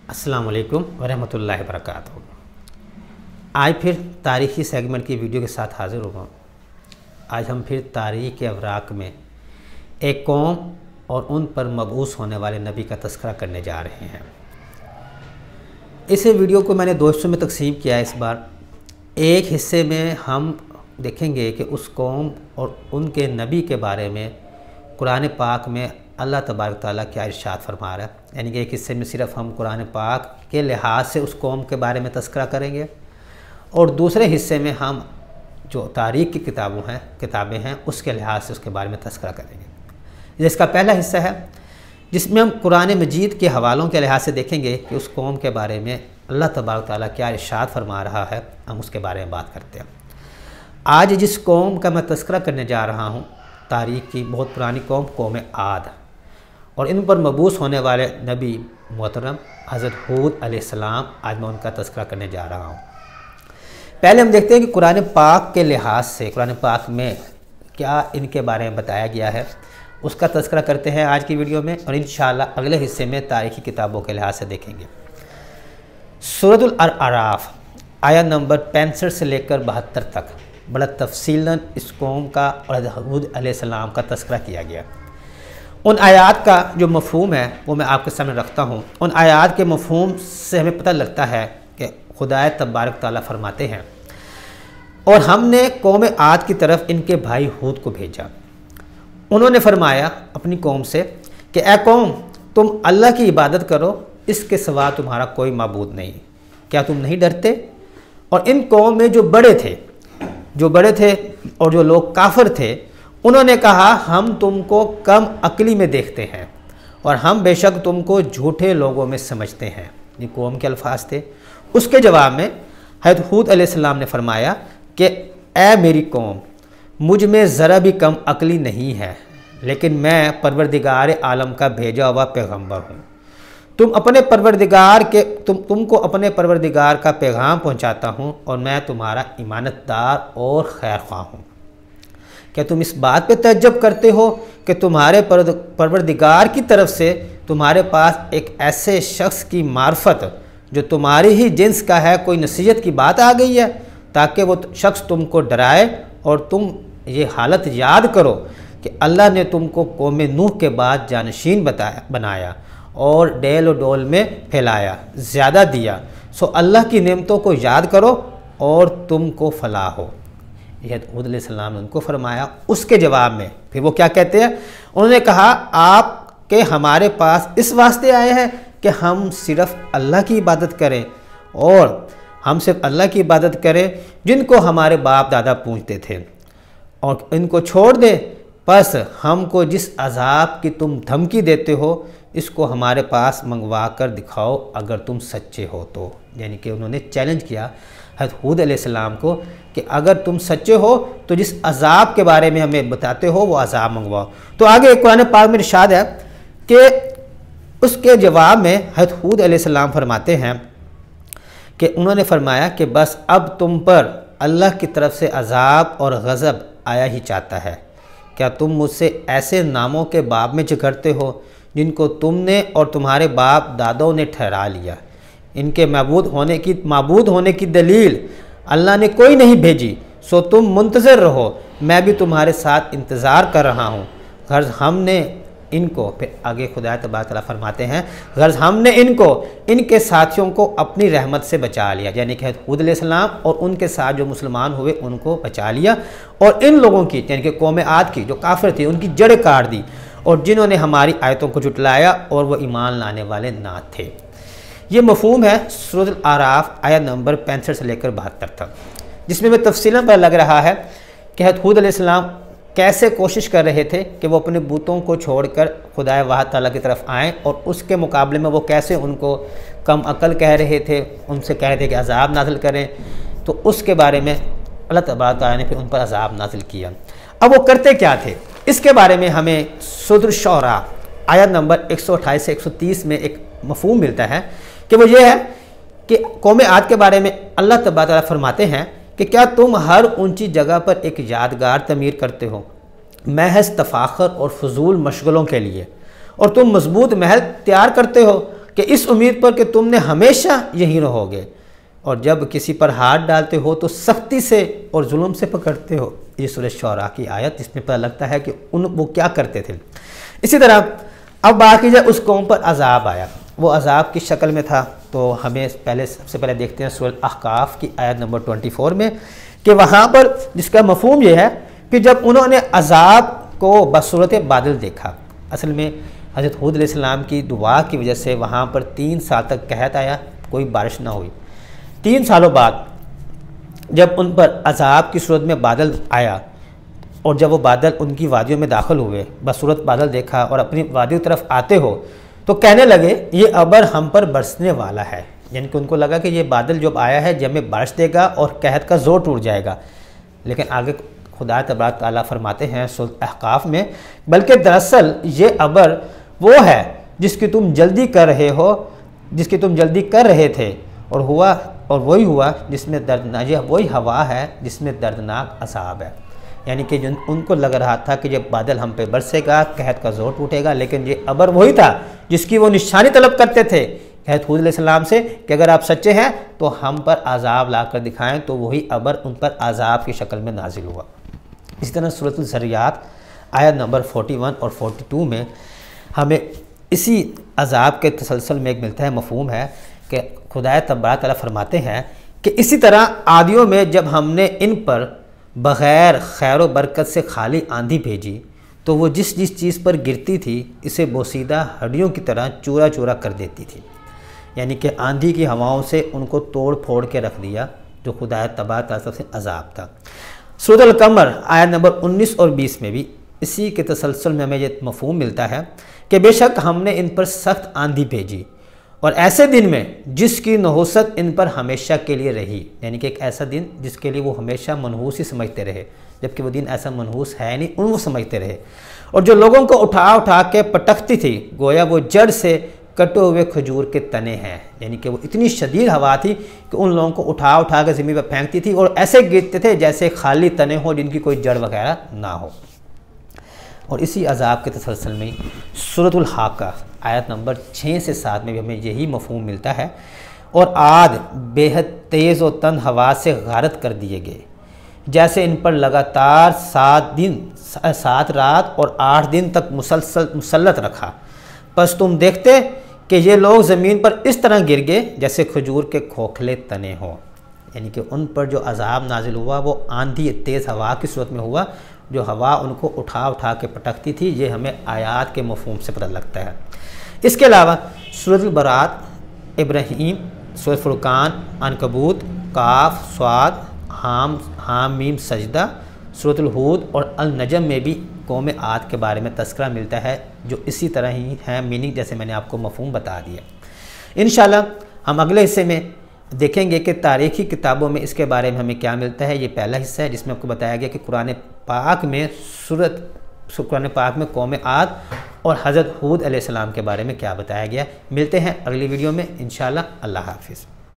अस्सलाम वालेकुम वरहमतुल्लाहि वबरकातुहू। आज फिर तारीख़ी सेगमेंट की वीडियो के साथ हाज़िर हुआ। आज हम फिर तारीख़ के अवराक़ में एक कौम और उन पर मबऊस होने वाले नबी का तज़किरा करने जा रहे हैं। इस वीडियो को मैंने दो हिस्सों में तकसीम किया है। इस बार एक हिस्से में हम देखेंगे कि उस कौम और उनके नबी के बारे में कुरान पाक में अल्लाह तबारक तआला क्या इरशाद फरमा रहा है। यानी कि एक हिस्से में सिर्फ़ हम कुरान पाक के लिहाज से उस कौम के बारे में तज़किरा करेंगे और दूसरे हिस्से में हम जो तारीख़ की किताबें हैं उसके लिहाज से उसके बारे में तज़किरा करेंगे। जिसका पहला हिस्सा है जिसमें हम कुरान मजीद के हवालों के लिहाज से देखेंगे कि उस कौम के बारे में अल्लाह तबारक तआला क्या इरशाद फरमा रहा है, हम उसके बारे में बात करते हैं। आज जिस कौम का मैं तज़किरा करने जा रहा हूँ, तारीख़ की बहुत पुरानी कौम आद, और इन पर मबूस होने वाले नबी मोहतरम हज़रत हूद अलैहिस्सलाम, आज मैं उनका तज़किरा करने जा रहा हूँ। पहले हम देखते हैं कि कुरान पाक के लिहाज से कुरान पाक में क्या इनके बारे में बताया गया है, उसका तज़किरा करते हैं आज की वीडियो में, और इंशाअल्लाह अगले हिस्से में तारीख़ी किताबों के लिहाज से देखेंगे। सूरतुल अराफ आयत नंबर 65 से लेकर 72 तक बड़ा तफसीलन इस कौम का और हूद अलैहिस्सलाम का तज़किरा किया गया। उन आयात का जो मफ़हूम है वो मैं आपके सामने रखता हूँ। उन आयात के मफ़हूम से हमें पता लगता है कि खुदा तबारक तआला फरमाते हैं, और हमने कौम आद की तरफ इनके भाई हूद को भेजा। उन्होंने फरमाया अपनी कौम से कि ए कौम, तुम अल्लाह की इबादत करो, इसके सिवा तुम्हारा कोई माबूद नहीं। क्या तुम नहीं डरते? और इन कौम में जो बड़े थे और जो लोग काफिर थे, उन्होंने कहा हम तुमको कम अक्ली में देखते हैं और हम बेशक तुमको झूठे लोगों में समझते हैं। ये कौम के अल्फाज थे। उसके जवाब में हज़रत हूद अलैहिस्सलाम ने फरमाया कि ए मेरी कौम, मुझ में ज़रा भी कम अक्ली नहीं है, लेकिन मैं परवरदिगार आलम का भेजा हुआ पैगम्बर हूँ। तुमको अपने परवरदिगार का पैगाम पहुँचाता हूँ और मैं तुम्हारा ईमानतदार और खैर ख्वाह हूँ। क्या तुम इस बात पे तअज्जुब करते हो कि तुम्हारे परवरदिगार की तरफ से तुम्हारे पास एक ऐसे शख्स की मार्फत जो तुम्हारी ही जिन्स का है कोई नसीहत की बात आ गई है, ताकि वो शख्स तुमको डराए और तुम ये हालत याद करो कि अल्लाह ने तुमको कौम नूह के बाद जानशीन बनाया और डेल और डोल में फैलाया, ज़्यादा दिया। सो अल्लाह की नेमतों को याद करो और तुमको फलाह हो। यह हूद अलैहिस्सलाम ने उनको फरमाया। उसके जवाब में फिर वो क्या कहते हैं? उन्होंने कहा आपके हमारे पास इस वास्ते आए हैं कि हम सिर्फ़ अल्लाह की इबादत करें, और हम सिर्फ अल्लाह की इबादत करें जिनको हमारे बाप दादा पूजते थे, और इनको छोड़ दे। बस हमको जिस अजाब की तुम धमकी देते हो इसको हमारे पास मंगवा कर दिखाओ अगर तुम सच्चे हो तो। यानी कि उन्होंने चैलेंज किया हज़रत हूद अलैहिस्सलाम को कि अगर तुम सच्चे हो तो जिस अजाब के बारे में हमें बताते हो वो अजाब मंगवाओ। तो आगे कुरान पाक में इरशाद है कि उसके जवाब में हज़रत हूद अलैहिस्सलाम फरमाते हैं कि उन्होंने फरमाया कि बस अब तुम पर अल्लाह की तरफ से अजाब और गज़ब आया ही चाहता है। क्या तुम मुझसे ऐसे नामों के बाब में झगड़ते हो जिनको तुमने और तुम्हारे बाप दादों ने ठहरा लिया? इनके माबूद होने की दलील अल्लाह ने कोई नहीं भेजी, सो तुम मुंतज़िर रहो, मैं भी तुम्हारे साथ इंतज़ार कर रहा हूँ। गर्ज़ हमने इनको, फिर आगे खुदा तबारक तआला फरमाते हैं, गर्ज़ हमने इनको इनके साथियों को अपनी रहमत से बचा लिया। यानी कि हूद अलैहिस्सलाम और उनके साथ जो मुसलमान हुए उनको बचा लिया, और इन लोगों की यानी कि कौम आद की जो काफिर थी उनकी जड़ें काट दी, और जिन्होंने हमारी आयतों को जुटलाया और वो ईमान लाने वाले ना थे। ये मफ़हूम है सूरत आराफ आयत नंबर 65 से लेकर 72 तक, जिसमें मैं तफसीलन पर लग रहा है कि हज़रत हूद अलैहिस्सलाम कैसे कोशिश कर रहे थे कि वो अपने बूतों को छोड़कर खुदा वाहिद तआला की तरफ आएँ, और उसके मुकाबले में वो कैसे उनको कम अकल कह रहे थे, उनसे कह रहे थे कि अजाब नाज़िल करें। तो उसके बारे में अल्लाह तबारक तआला ने फिर उन पर अजाब नाज़िल किया। अब वो करते क्या थे, इसके बारे में हमें सूरह शुअरा आयत नंबर 128 से 130 में एक मफ़हूम मिलता है कि वो ये है कि कौम आद के बारे में अल्लाह तबारक तआला फरमाते हैं कि क्या तुम हर ऊंची जगह पर एक यादगार तमीर करते हो महज तफाखर और फजूल मशगलों के लिए, और तुम मजबूत महल तैयार करते हो کہ اس امید پر کہ تم نے ہمیشہ یہی رہو گے، اور جب کسی پر ہاتھ ڈالتے ہو تو سختی سے اور ظلم سے پکڑتے ہو۔ یہ سورہ شعراء کی آیت، جس میں پتہ لگتا ہے کہ وہ کیا کرتے تھے۔ اسی طرح اب بات کی جائے اس قوم پر عذاب آیا، وہ عذاب کی شکل میں تھا، تو ہمیں سب سے پہلے دیکھتے ہیں سورہ احقاف کی آیت نمبر 24 میں، کہ وہاں پر جس کا مفہوم یہ ہے کہ جب انہوں نے عذاب کو بصورت بادل دیکھا، اصل میں حضرت ہود علیہ السلام کی دعا کی وجہ سے وہاں پر 3 سال تک قحط آیا، کوئی بارش نہ ہوئی۔ 3 سالوں بعد جب ان پر عذاب کی صورت میں بادل آیا، اور جب وہ بادل ان کی وادیوں میں داخل ہوئے، بصورت بادل دیکھا اور اپنی وادیوں طرف آتے ہو تو کہنے لگے یہ ابر ہم پر برسنے والا ہے، یعنی کہ ان کو لگا کہ یہ بادل جب آیا ہے جب میں بارش دے گا اور قحط کا زور ٹوٹ جائے گا۔ لیکن آگے خدا تبارک تعالیٰ فرماتے ہیں سورۃ احقاف میں، بلکہ دراصل یہ ابر وہ ہے جس کی تم جلدی کر رہے تھے، اور وہی ہوا جس میں دردناک، وہی ہوا ہے جس میں دردناک عذاب ہے۔ یعنی کہ ان کو لگ رہا تھا کہ جب بادل ہم پہ برسے گا قحط کا زور ٹوٹے گا، لیکن یہ ابر وہی تھا جس کی وہ نشانی طلب کرتے تھے حضرت ہود علیہ السلام سے کہ اگر آپ سچے ہیں تو ہم پر عذاب لا کر دکھائیں، تو وہی ابر ان پر عذاب کی شکل میں نازل ہوا۔ اسی طرح سورۃ الذریات آیت نمبر 41 اور 42 میں ہمیں اسی عذاب کے تسلسل میں ایک ملتا ہے مفہوم ہے کہ خدا تبارک تعالیٰ فرماتے ہیں کہ اسی طرح عادیوں میں جب ہم نے ان پر بغیر خیر و برکت سے خالی آندھی بھیجی تو وہ جس چیز پر گرتی تھی اسے بوسیدہ ہڈیوں کی طرح چورا چورا کر دیتی تھی، یعنی کہ آندھی کی ہواؤں سے ان کو توڑ پھوڑ کے رکھ دیا، جو خدا تبارک تعالیٰ سے عذاب تھا۔ سورۃ القمر آیت نمبر 19 اور 20 میں بھی اسی کے تسلسل میں ہمیں یہ مفہوم ملتا ہے کہ بے شک ہم نے ان پر سخت آندھی بھیجی اور ایسے دن میں جس کی نحوست ان پر ہمیشہ کے لیے رہی، یعنی کہ ایک ایسا دن جس کے لیے وہ ہمیشہ منحوس ہی سمجھتے رہے، جبکہ وہ دن ایسا منحوس ہے نہیں، ان وہ سمجھتے رہے، اور جو لوگوں کو اٹھا اٹھا کے پٹکتی تھی گویا وہ جڑ سے کٹے ہوئے کھجور کے تنے ہیں، یعنی کہ وہ اتنی شدید ہوا تھی کہ ان لوگوں کو اٹھا اٹھا کے زمین پر پھینکتی تھی اور ایسے گرتے تھے جیسے خالی تنے ہوں جن کی کوئی جڑ وغیرہ نہ ہو۔ اور اسی عذاب کے تسلسل میں سورۃ الحاقہ آیت نمبر 6 سے 7 میں بھی ہمیں یہی مفہوم ملتا ہے، اور عاد بے حد تیز و تند ہوا سے غارت کر دیے گئے، جیسے ان پر لگاتار 7 رات اور 8 دن تک مسلط رکھا، پس تم دیکھتے کہ یہ لوگ زمین پر اس طرح گر گئے جیسے کھجور کے کھوکھلے تنے ہوں، یعنی کہ ان پر جو عذاب نازل ہوا وہ آندھی تیز ہوا کی صورت میں ہوا، جو ہوا ان کو اٹھا اٹھا کے پٹکتی تھی۔ یہ ہمیں آیات کے مفہوم سے پتہ لگتا ہے۔ اس کے علاوہ سورۃ البراءۃ، ابراہیم، سورۃ فرقان، عنکبوت، قاف، صاد، حام میم سجدہ، سورۃ الہود اور النجم میں بھی قوم عاد کے بارے میں تذکرہ ملتا ہے، جو اسی طرح ہی ہے میننگ جیسے میں نے آپ کو مفہوم بتا دیا۔ انشاءاللہ ہم اگلے حصے میں دیکھیں گے کہ تاریخی کتابوں میں اس کے بارے میں ہمیں کیا ملتا ہے۔ یہ پہلا حصہ ہے جس میں آپ کو بتایا گیا کہ قرآن پاک میں قوم عاد اور حضرت ہود علیہ السلام کے بارے میں کیا بتایا گیا۔ ملتے ہیں اگلی ویڈیو میں انشاءاللہ۔ اللہ حافظ۔